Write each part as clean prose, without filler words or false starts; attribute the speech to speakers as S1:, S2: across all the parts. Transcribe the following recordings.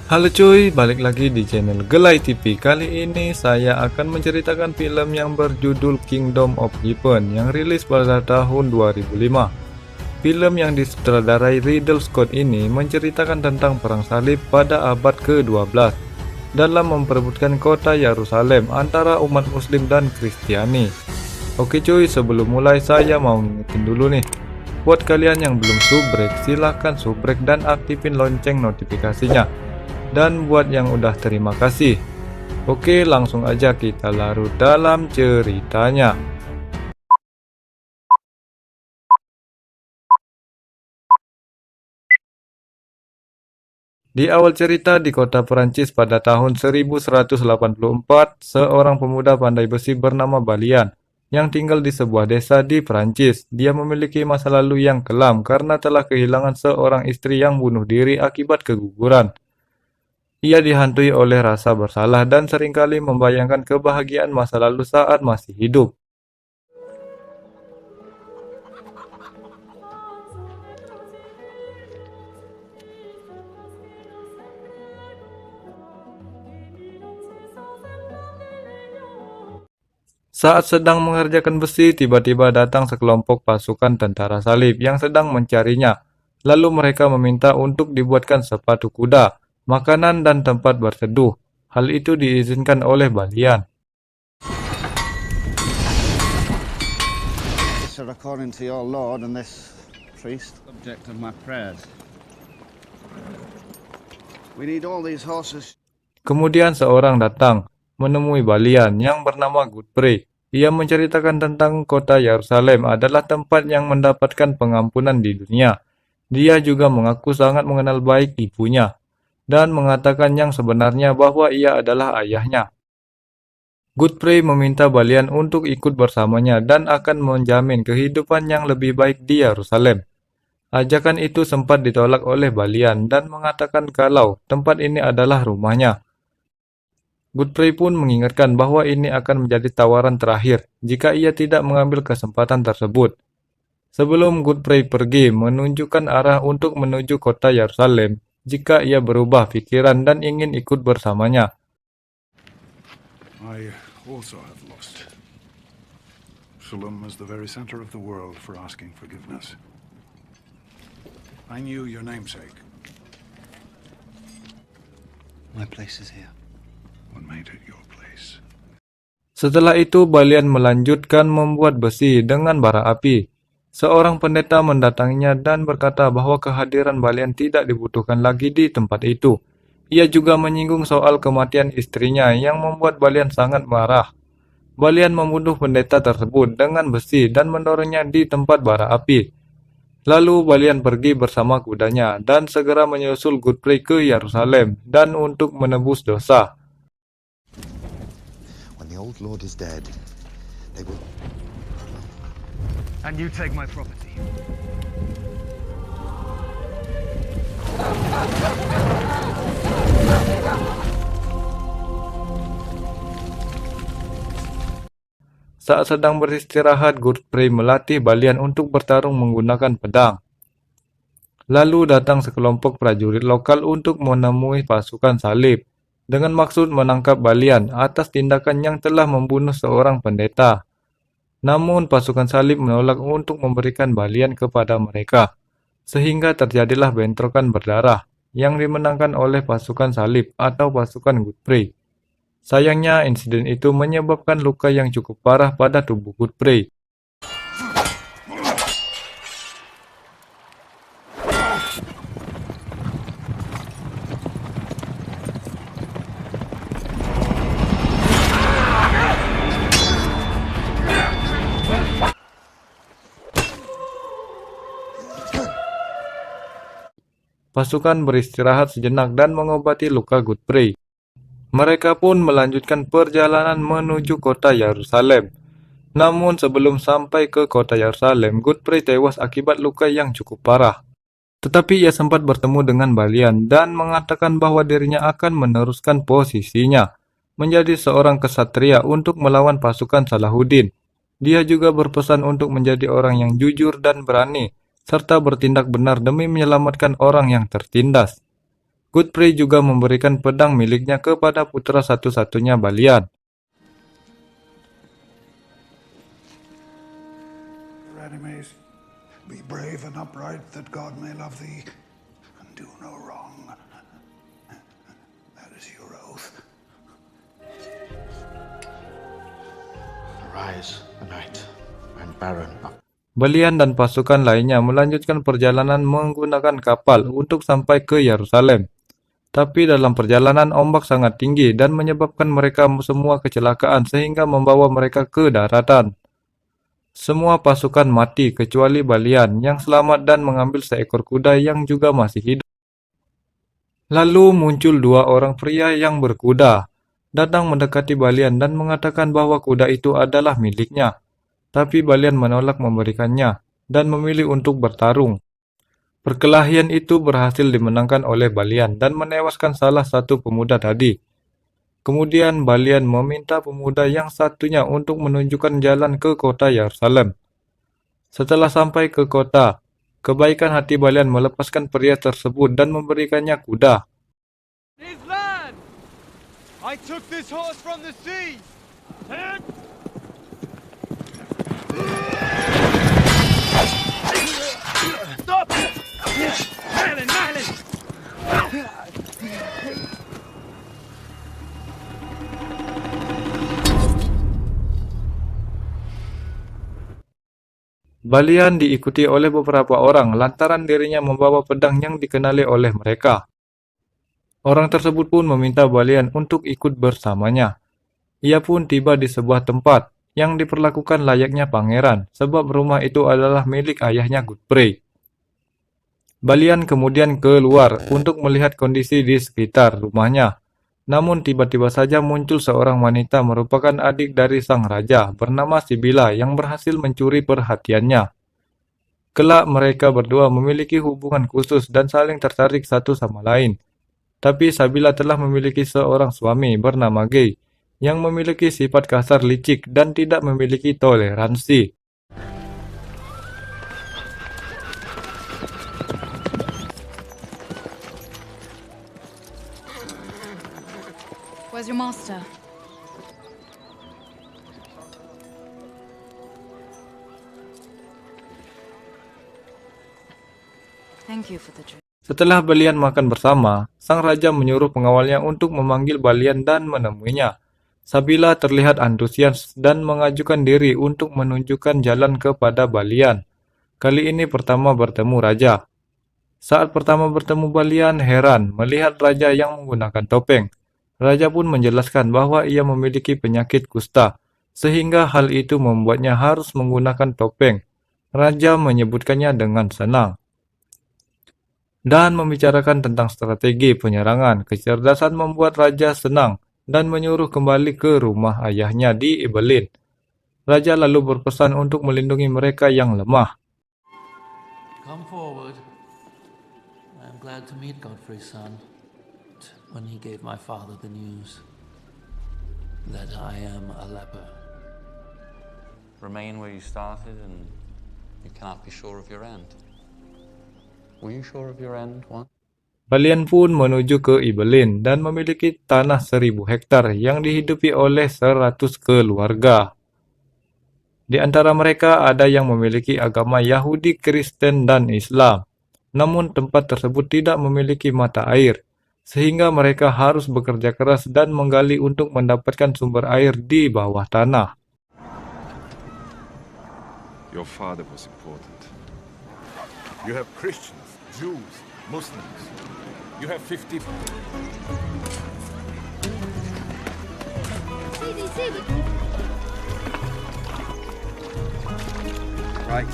S1: Halo cuy, balik lagi di channel Gelai TV. Kali ini saya akan menceritakan film yang berjudul Kingdom of Heaven yang rilis pada tahun 2005. Film yang disutradarai Ridley Scott ini menceritakan tentang perang salib pada abad ke-12 dalam memperebutkan kota Yerusalem antara umat muslim dan Kristiani. Oke cuy, sebelum mulai saya mau ngingetin dulu nih. Buat kalian yang belum subrek, silahkan subrek dan aktifin lonceng notifikasinya. Dan buat yang udah, terima kasih. Oke, langsung aja kita larut dalam ceritanya. Di awal cerita di kota Perancis pada tahun 1184, seorang pemuda pandai besi bernama Balian yang tinggal di sebuah desa di Perancis. Dia memiliki masa lalu yang kelam karena telah kehilangan seorang istri yang bunuh diri akibat keguguran. Ia dihantui oleh rasa bersalah dan seringkali membayangkan kebahagiaan masa lalu saat masih hidup. Saat sedang mengerjakan besi, tiba-tiba datang sekelompok pasukan tentara salib yang sedang mencarinya. Lalu mereka meminta untuk dibuatkan sepatu kuda, makanan dan tempat berteduh. Hal itu diizinkan oleh Balian.
S2: This are according to your lord and this priest. Subject of my prayers. We need all these horses.
S1: Kemudian seorang datang menemui Balian yang bernama Godfrey. Ia menceritakan tentang kota Yerusalem adalah tempat yang mendapatkan pengampunan di dunia. Dia juga mengaku sangat mengenal baik ibunya dan mengatakan yang sebenarnya bahwa ia adalah ayahnya. Godfrey meminta Balian untuk ikut bersamanya dan akan menjamin kehidupan yang lebih baik di Yerusalem. Ajakan itu sempat ditolak oleh Balian dan mengatakan kalau tempat ini adalah rumahnya. Godfrey pun mengingatkan bahwa ini akan menjadi tawaran terakhir jika ia tidak mengambil kesempatan tersebut. Sebelum Godfrey pergi menunjukkan arah untuk menuju kota Yerusalem jika ia berubah pikiran dan ingin ikut bersamanya.
S3: I also have lost. Shalom is the very center of the world for asking forgiveness. I knew your namesake.
S2: My place is here.
S3: What made it your place?
S1: Setelah itu Balian melanjutkan membuat besi dengan bara api. Seorang pendeta mendatanginya dan berkata bahwa kehadiran Balian tidak dibutuhkan lagi di tempat itu. Ia juga menyinggung soal kematian istrinya yang membuat Balian sangat marah. Balian membunuh pendeta tersebut dengan besi dan mendorongnya di tempat bara api. Lalu Balian pergi bersama kudanya dan segera menyusul Godfrey ke Yerusalem dan untuk menebus dosa.
S2: When the old lord is dead, they will.
S4: And you take my property.
S1: Saat sedang beristirahat, Godfrey melatih Balian untuk bertarung menggunakan pedang. Lalu datang sekelompok prajurit lokal untuk menemui pasukan salib, dengan maksud menangkap Balian atas tindakan yang telah membunuh seorang pendeta. Namun pasukan salib menolak untuk memberikan Balian kepada mereka, sehingga terjadilah bentrokan berdarah yang dimenangkan oleh pasukan salib atau pasukan Godfrey. Sayangnya, insiden itu menyebabkan luka yang cukup parah pada tubuh Godfrey. Pasukan beristirahat sejenak dan mengobati luka Godfrey. Mereka pun melanjutkan perjalanan menuju kota Yerusalem. Namun sebelum sampai ke kota Yerusalem, Godfrey tewas akibat luka yang cukup parah. Tetapi ia sempat bertemu dengan Balian dan mengatakan bahwa dirinya akan meneruskan posisinya, menjadi seorang kesatria untuk melawan pasukan Salahuddin. Dia juga berpesan untuk menjadi orang yang jujur dan berani, serta bertindak benar demi menyelamatkan orang yang tertindas. Godfrey juga memberikan pedang miliknya kepada putra satu-satunya Balian.
S3: Enemies, be brave and upright, that God may love thee, and do no wrong. That is your oath.
S2: Arise, the night, and Baron.
S1: Balian dan pasukan lainnya melanjutkan perjalanan menggunakan kapal untuk sampai ke Yerusalem. Tapi dalam perjalanan ombak sangat tinggi dan menyebabkan mereka semua kecelakaan sehingga membawa mereka ke daratan. Semua pasukan mati kecuali Balian yang selamat dan mengambil seekor kuda yang juga masih hidup. Lalu muncul dua orang pria yang berkuda, datang mendekati Balian dan mengatakan bahwa kuda itu adalah miliknya. Tapi Balian menolak memberikannya dan memilih untuk bertarung. Perkelahian itu berhasil dimenangkan oleh Balian dan menewaskan salah satu pemuda tadi. Kemudian Balian meminta pemuda yang satunya untuk menunjukkan jalan ke kota Yerusalem. Setelah sampai ke kota, kebaikan hati Balian melepaskan pria tersebut dan memberikannya kuda.
S4: His land! I took this horse from the sea! Stop! Merlin!
S1: Balian diikuti oleh beberapa orang lantaran dirinya membawa pedang yang dikenali oleh mereka. Orang tersebut pun meminta Balian untuk ikut bersamanya. Ia pun tiba di sebuah tempat yang diperlakukan layaknya pangeran, sebab rumah itu adalah milik ayahnya Godfrey. Balian kemudian keluar untuk melihat kondisi di sekitar rumahnya. Namun tiba-tiba saja muncul seorang wanita merupakan adik dari sang raja bernama Sibila yang berhasil mencuri perhatiannya. Kelak mereka berdua memiliki hubungan khusus dan saling tertarik satu sama lain. Tapi Sibila telah memiliki seorang suami bernama Gay yang memiliki sifat kasar licik dan tidak memiliki toleransi.
S5: Where's your master? Thank you for the drink.
S1: Setelah Balian makan bersama, sang raja menyuruh pengawalnya untuk memanggil Balian dan menemuinya. Sabila terlihat antusias dan mengajukan diri untuk menunjukkan jalan kepada Balian. Kali ini pertama bertemu raja. Saat pertama bertemu Balian heran melihat raja yang menggunakan topeng. Raja pun menjelaskan bahwa ia memiliki penyakit kusta, sehingga hal itu membuatnya harus menggunakan topeng. Raja menyebutkannya dengan senang dan membicarakan tentang strategi penyerangan. Kecerdasan membuat raja senang dan menyuruh kembali ke rumah ayahnya di Ibelin. Raja lalu berpesan untuk melindungi mereka yang lemah.
S6: Come forward. I am glad to meet Godfrey's son. When he gave my father the news that I am a leper.
S7: Remain where you started and you cannot be sure of your end. Were you sure of your end once?
S1: Balian pun menuju ke Ibelin dan memiliki tanah 1000 hektar yang dihidupi oleh 100 keluarga. Di antara mereka ada yang memiliki agama Yahudi, Kristen, dan Islam. Namun tempat tersebut tidak memiliki mata air, sehingga mereka harus bekerja keras dan menggali untuk mendapatkan sumber air di bawah tanah.
S8: Your father was important. You have Christians, Jews, Muslims. You have 50...
S2: Right.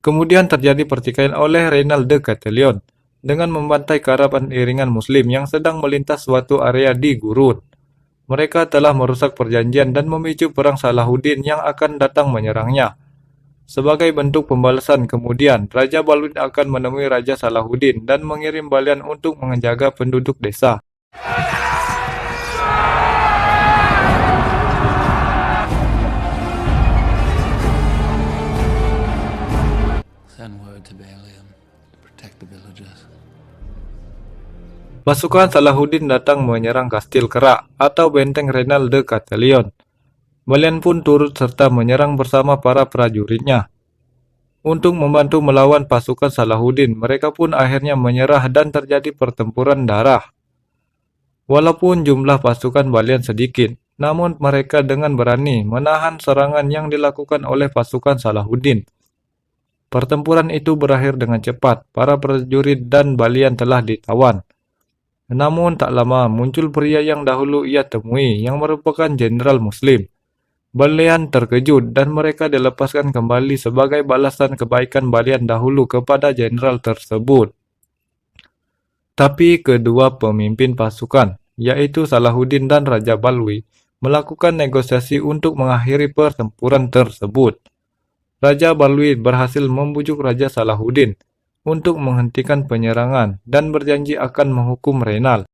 S1: Kemudian terjadi pertikaian oleh Reynald de Catillon dengan membantai karavan iringan Muslim yang sedang melintas suatu area di gurun. Mereka telah merusak perjanjian dan memicu perang Salahuddin yang akan datang menyerangnya. Sebagai bentuk pembalasan kemudian, Raja Balud akan menemui Raja Salahuddin dan mengirim Balian untuk menjaga penduduk desa.
S6: Send word to Balian to protect the villagers.
S1: Pasukan Salahuddin datang menyerang Kastil Kerak atau benteng Renal de Catalion. Balian pun turut serta menyerang bersama para prajuritnya. Untuk membantu melawan pasukan Salahuddin, mereka pun akhirnya menyerah dan terjadi pertempuran darah. Walaupun jumlah pasukan Balian sedikit, namun mereka dengan berani menahan serangan yang dilakukan oleh pasukan Salahuddin. Pertempuran itu berakhir dengan cepat, para prajurit dan Balian telah ditawan. Namun tak lama muncul pria yang dahulu ia temui yang merupakan jenderal Muslim. Balian terkejut dan mereka dilepaskan kembali sebagai balasan kebaikan Balian dahulu kepada jenderal tersebut. Tapi kedua pemimpin pasukan, yaitu Salahuddin dan Raja Balwi, melakukan negosiasi untuk mengakhiri pertempuran tersebut. Raja Balwi berhasil membujuk Raja Salahuddin untuk menghentikan penyerangan dan berjanji akan menghukum Renal.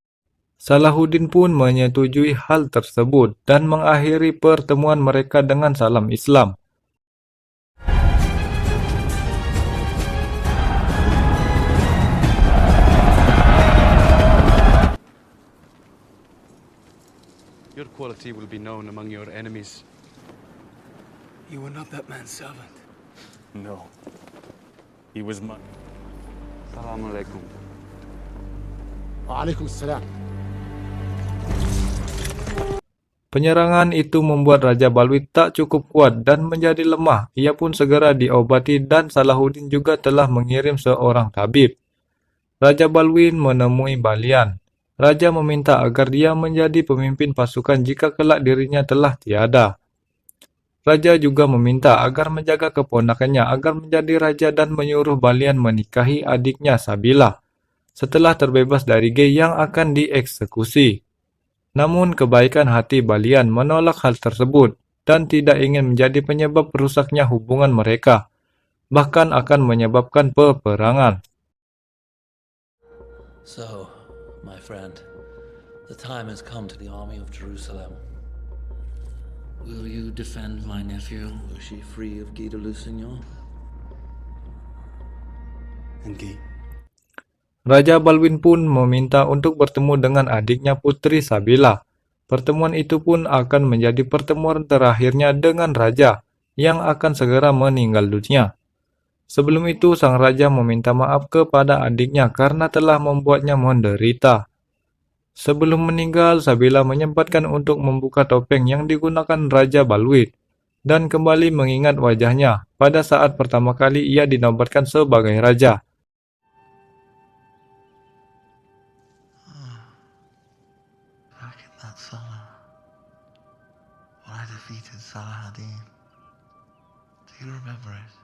S1: Salahuddin pun menyetujui hal tersebut dan mengakhiri pertemuan mereka dengan salam Islam.
S9: Your quality will be known among your enemies.
S10: You were not that man's servant.
S8: No. He was my...
S7: Assalamu alaikum.
S10: Waalaikum salam.
S1: Penyerangan itu membuat Raja Balwi tak cukup kuat dan menjadi lemah. Ia pun segera diobati dan Salahuddin juga telah mengirim seorang tabib. Raja Balwi menemui Balian. Raja meminta agar dia menjadi pemimpin pasukan jika kelak dirinya telah tiada. Raja juga meminta agar menjaga keponakannya agar menjadi raja dan menyuruh Balian menikahi adiknya Sabila setelah terbebas dari Gey yang akan dieksekusi. Namun kebaikan hati Balian menolak hal tersebut dan tidak ingin menjadi penyebab rusaknya hubungan mereka, bahkan akan menyebabkan peperangan.
S6: So, my friend, the time has come to the army of Jerusalem. Will you defend my nephew? Was she free of Guy de Lusignan?
S10: And Guy?
S1: Raja Balwin pun meminta untuk bertemu dengan adiknya Putri Sabila. Pertemuan itu pun akan menjadi pertemuan terakhirnya dengan raja yang akan segera meninggal dunia. Sebelum itu, sang raja meminta maaf kepada adiknya karena telah membuatnya menderita. Sebelum meninggal, Sabila menyempatkan untuk membuka topeng yang digunakan Raja Balwin dan kembali mengingat wajahnya pada saat pertama kali ia dinobatkan sebagai raja.
S11: Back in that summer, when I defeated Salahuddin, do you remember it?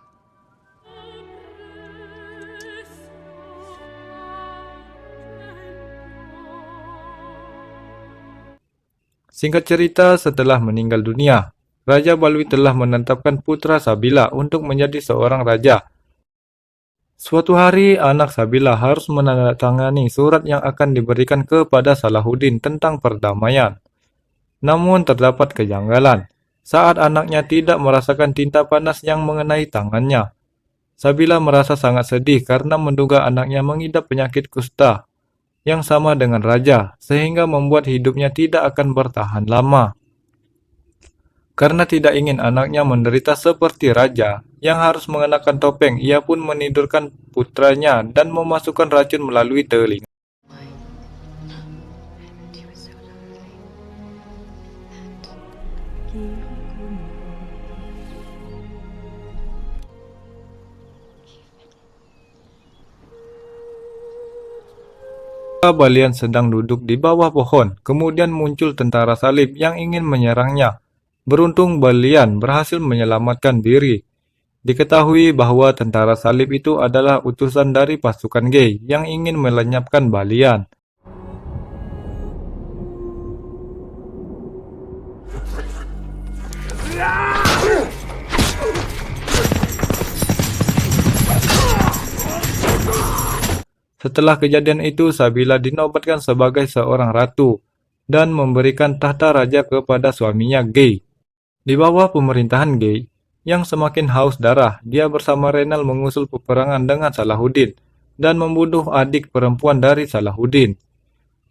S1: Singkat cerita, setelah meninggal dunia, Raja Balwi telah menetapkan putra Sabila untuk menjadi seorang raja. Suatu hari, anak Sabila harus menandatangani surat yang akan diberikan kepada Salahuddin tentang perdamaian. Namun terdapat kejanggalan saat anaknya tidak merasakan tinta panas yang mengenai tangannya. Sabila merasa sangat sedih karena menduga anaknya mengidap penyakit kusta yang sama dengan raja, sehingga membuat hidupnya tidak akan bertahan lama. Karena tidak ingin anaknya menderita seperti raja yang harus mengenakan topeng, ia pun menidurkan putranya dan memasukkan racun melalui telinga. Balian sedang duduk di bawah pohon, kemudian muncul tentara salib yang ingin menyerangnya. Beruntung Balian berhasil menyelamatkan diri. Diketahui bahwa tentara salib itu adalah utusan dari pasukan Gey yang ingin melenyapkan Balian. Setelah kejadian itu, Sabila dinobatkan sebagai seorang ratu dan memberikan tahta raja kepada suaminya Gey. Di bawah pemerintahan Gey, yang semakin haus darah, dia bersama Renal mengusul peperangan dengan Salahuddin dan membunuh adik perempuan dari Salahuddin.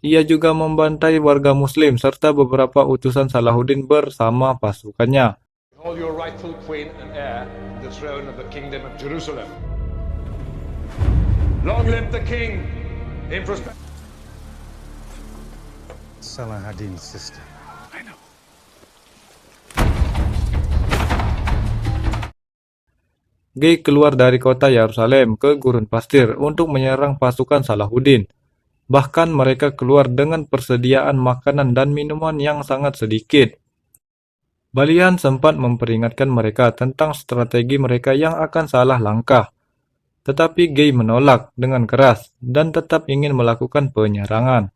S1: Ia juga membantai warga Muslim serta beberapa utusan Salahuddin bersama pasukannya.
S12: Hold your rightful queen and heir to the throne of the Kingdom of Jerusalem. Long live the king! In prosperity.
S10: Salahuddin's sister. I know.
S1: Gey keluar dari kota Yerusalem ke gurun pasir untuk menyerang pasukan Salahuddin. Bahkan mereka keluar dengan persediaan makanan dan minuman yang sangat sedikit. Balian sempat memperingatkan mereka tentang strategi mereka yang akan salah langkah. Tetapi Gey menolak dengan keras dan tetap ingin melakukan penyerangan.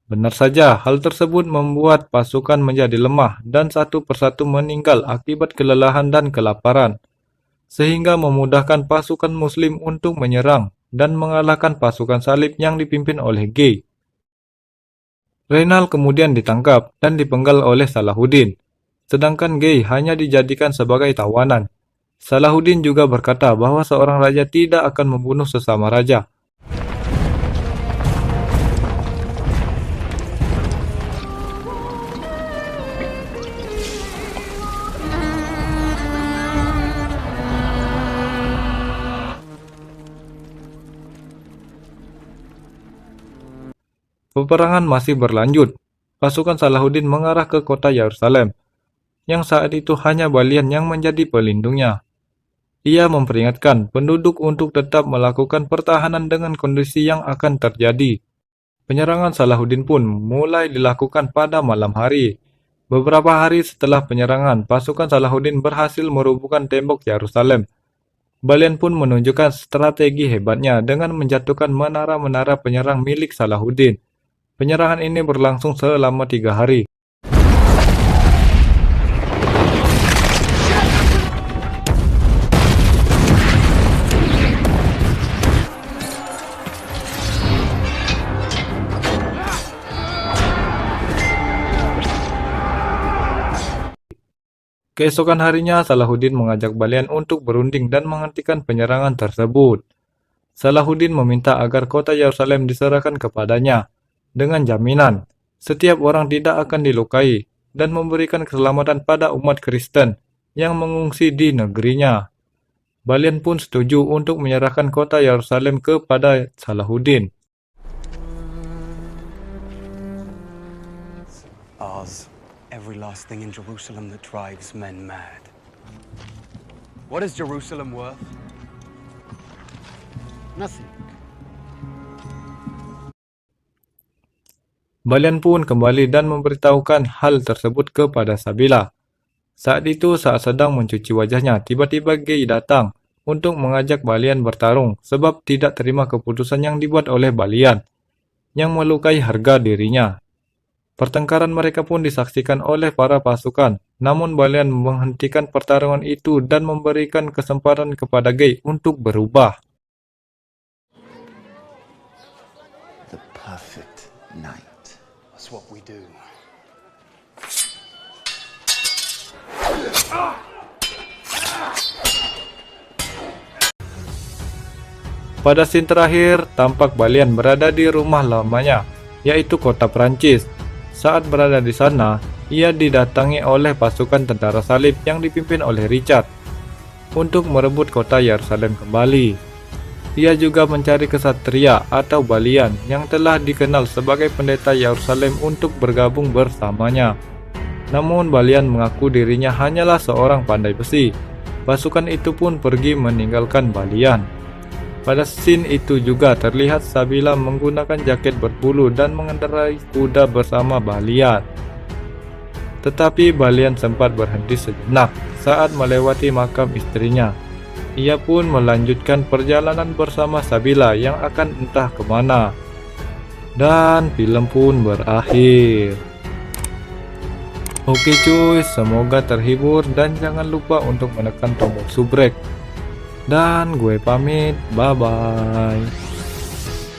S1: Benar saja, hal tersebut membuat pasukan menjadi lemah dan satu persatu meninggal akibat kelelahan dan kelaparan, sehingga memudahkan pasukan Muslim untuk menyerang dan mengalahkan pasukan salib yang dipimpin oleh Gey. Reynal kemudian ditangkap dan dipenggal oleh Salahuddin, sedangkan Gey hanya dijadikan sebagai tawanan. Salahuddin juga berkata bahwa seorang raja tidak akan membunuh sesama raja. Peperangan masih berlanjut. Pasukan Salahuddin mengarah ke kota Yerusalem, yang saat itu hanya Balian yang menjadi pelindungnya. Ia memperingatkan penduduk untuk tetap melakukan pertahanan dengan kondisi yang akan terjadi. Penyerangan Salahuddin pun mulai dilakukan pada malam hari. Beberapa hari setelah penyerangan, pasukan Salahuddin berhasil merobohkan tembok Yerusalem. Balian pun menunjukkan strategi hebatnya dengan menjatuhkan menara-menara penyerang milik Salahuddin. Penyerangan ini berlangsung selama 3 hari. Keesokan harinya, Salahuddin mengajak Balian untuk berunding dan menghentikan penyerangan tersebut. Salahuddin meminta agar kota Yerusalem diserahkan kepadanya, dengan jaminan setiap orang tidak akan dilukai dan memberikan keselamatan pada umat Kristen yang mengungsi di negerinya. Balian pun setuju untuk menyerahkan kota Yerusalem kepada Salahuddin.
S10: Every last thing in Jerusalem that drives men mad. What is Jerusalem worth? Nothing.
S1: Balian pun kembali dan memberitahukan hal tersebut kepada Sabila. Saat itu, saat sedang mencuci wajahnya, tiba-tiba Gey datang untuk mengajak Balian bertarung sebab tidak terima keputusan yang dibuat oleh Balian yang melukai harga dirinya. Pertengkaran mereka pun disaksikan oleh para pasukan, namun Balian menghentikan pertarungan itu dan memberikan kesempatan kepada Gey untuk berubah.
S11: The perfect night.
S10: That's what we do.
S1: Pada scene terakhir, tampak Balian berada di rumah lamanya, yaitu kota Prancis. Saat berada di sana, ia didatangi oleh pasukan tentara salib yang dipimpin oleh Richard untuk merebut kota Yerusalem kembali. Ia juga mencari kesatria atau Balian yang telah dikenal sebagai pendeta Yerusalem untuk bergabung bersamanya. Namun Balian mengaku dirinya hanyalah seorang pandai besi. Pasukan itu pun pergi meninggalkan Balian. Pada scene itu juga terlihat Sabila menggunakan jaket berbulu dan mengendarai kuda bersama Balian. Tetapi Balian sempat berhenti sejenak saat melewati makam istrinya. Ia pun melanjutkan perjalanan bersama Sabila yang akan entah kemana. Dan film pun berakhir. Oke cuy, semoga terhibur dan jangan lupa untuk menekan tombol subrek. Dan gue pamit, bye-bye.